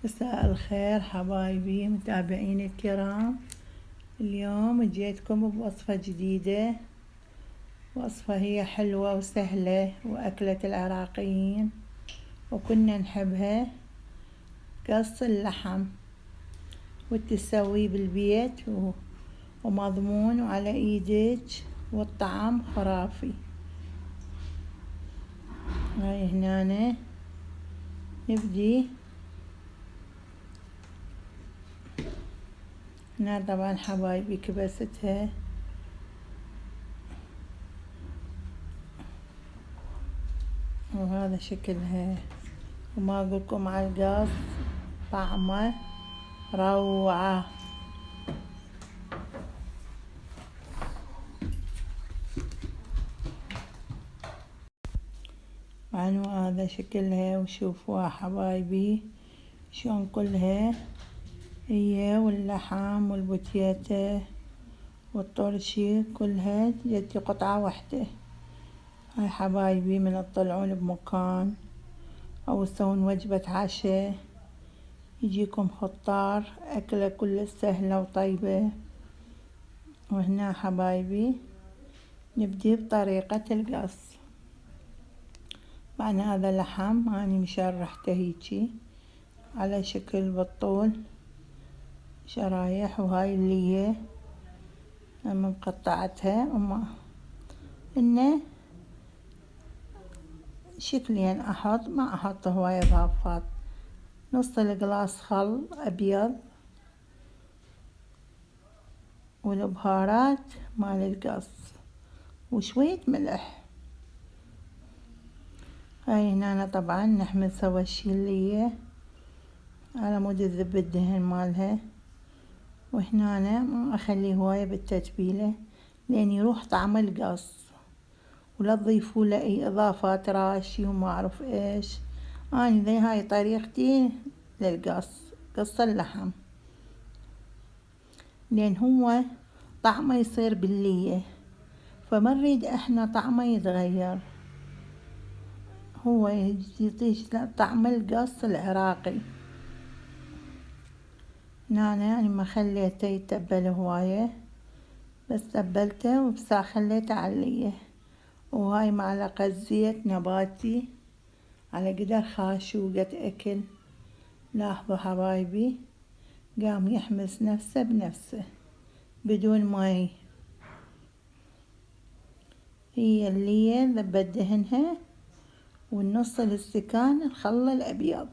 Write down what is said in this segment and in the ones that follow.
مساء الخير حبايبي متابعيني الكرام. اليوم جيتكم بوصفة جديدة. وصفة هي حلوة وسهلة وأكلة العراقيين وكنا نحبها. قص اللحم وتسويه بالبيت ومضمون وعلى ايدك والطعم خرافي. هاي هنا نبدي. هنا طبعا حبايبي كبستها وهذا شكلها، وما اقولكم على القص طعمه روعة. عنو هذا شكلها، وشوفوها حبايبي شلون كلها هي واللحم والبوتيتا والطرشي كلها جتي قطعة واحدة. هاي حبايبي من تطلعون بمكان او تسوون وجبة عشاء يجيكم خطار، أكلة كل سهلة وطيبة. وهنا حبايبي نبدي بطريقة القص. طبعا هذا لحم أنا مشرحته هيجي على شكل بالطول شرايح، وهاي اللي هي أما مقطعتها إنه شكلين أحط، ما أحط هواية إضافات. نص القلاص خل أبيض والبهارات مال القص وشوية ملح. هاي هنا طبعا نحمل سوا الشي اللي هي على مود تذب الدهن مالها. وهنا ما اخلي هواية بالتتبيلة لان يروح طعم القص، ولا تضيفوا له اي اضافات راشي وما اعرف ايش. اني ذي هاي طريقتي للقص، قص اللحم، لان هو طعمه يصير باللية، فما نريد احنا طعمه يتغير، هو يعطيش طعم القص العراقي. هنا يعني ما خليته يتبل هواية، بس تبلته وبسا خليته عليه. وهاي معلقة زيت نباتي على قدر خاشوقة أكل. لاحظوا حبايبي قام يحمس نفسه بنفسه بدون ماي. هي اللي ذبت دهنها، والنص الاستكان الخل الأبيض.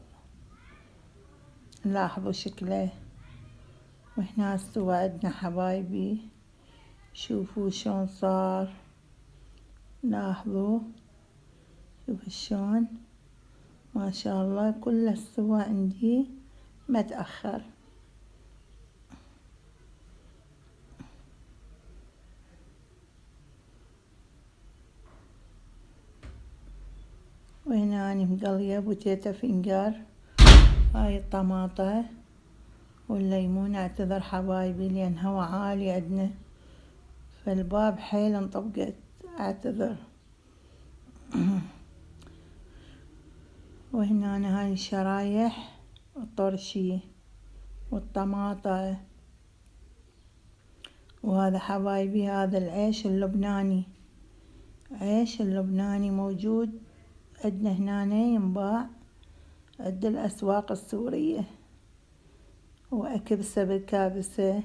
لاحظوا شكله. وهنا استوى عندنا حبايبي، شوفوا شلون صار. لاحظوا شوفوا شلون ما شاء الله كله استوى عندي ما تأخر. وهنا أنا مقلية بوتيتا فنجر. هاي الطماطة والليمون. اعتذر حبايبي لان هوا عالي عندنا فالباب حيل انطبقت، اعتذر. وهنا هاي الشرايح الطرشي والطماطة. وهذا حبايبي هذا العيش اللبناني، عيش اللبناني موجود عندنا هنا ينباع عند الأسواق السورية. وأكبسه بالكابسة.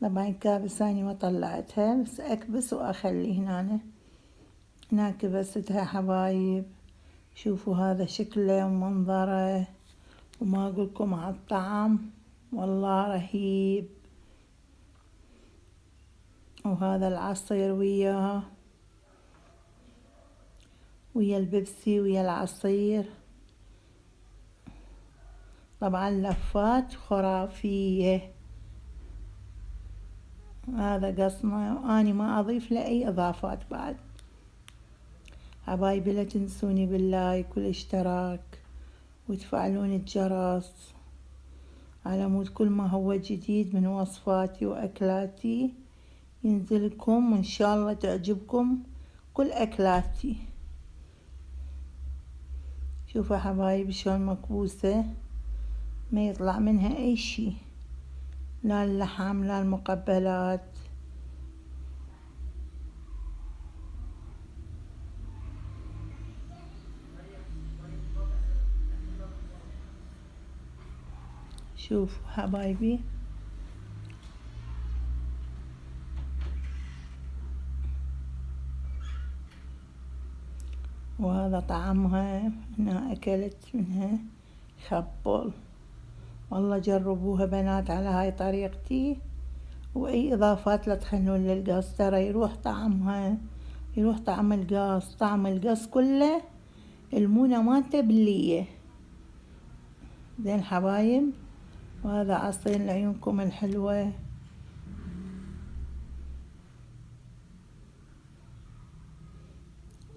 طبعا الكابسة أنا ما طلعتها، بس أكبس وأخلي هنا كبستها حبايب. شوفوا هذا شكله ومنظره، وما أقولكم على الطعم والله رهيب. وهذا العصير وياه، ويا البيبسي ويا العصير. طبعا لفات خرافية. هذا قصنا وأني ما أضيف له أي إضافات بعد. حبايبي لا تنسوني باللايك والاشتراك وتفعلون الجرس على مود كل ما هو جديد من وصفاتي وأكلاتي ينزلكم، وإن شاء الله تعجبكم كل أكلاتي. شوفوا حبايبي شلون مكبوسة ما يطلع منها أي شي، لا اللحم لا المقبلات. شوفوا حبايبي، وهذا طعمها. أنا أكلت منها خبل. والله جربوها بنات على هاي طريقتي، وأي إضافات لا تخلون للقص، ترى يروح طعمها، يروح طعم القص، طعم القص كله المونة مالته بلية. زين حبايب، وهذا عصير لعيونكم الحلوة.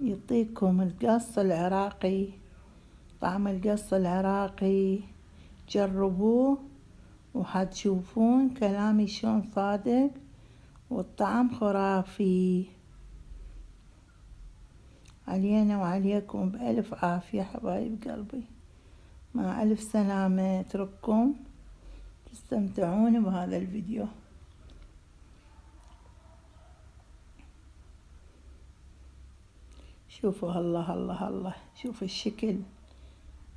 يعطيكم القص العراقي، طعم القص العراقي. جربوه وحتشوفون كلامي شلون صادق، والطعم خرافي. علينا وعليكم بألف عافية حبايب قلبي، مع ألف سلامة. اترككم تستمتعون بهذا الفيديو. شوفوا الله الله الله، شوفوا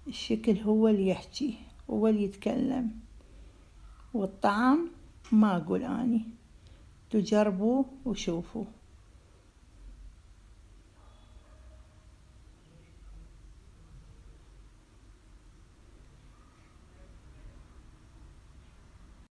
الشكل هو اللي يحكي، هو اللي يتكلم، والطعم ما أقول أني. تجربوا وشوفوا.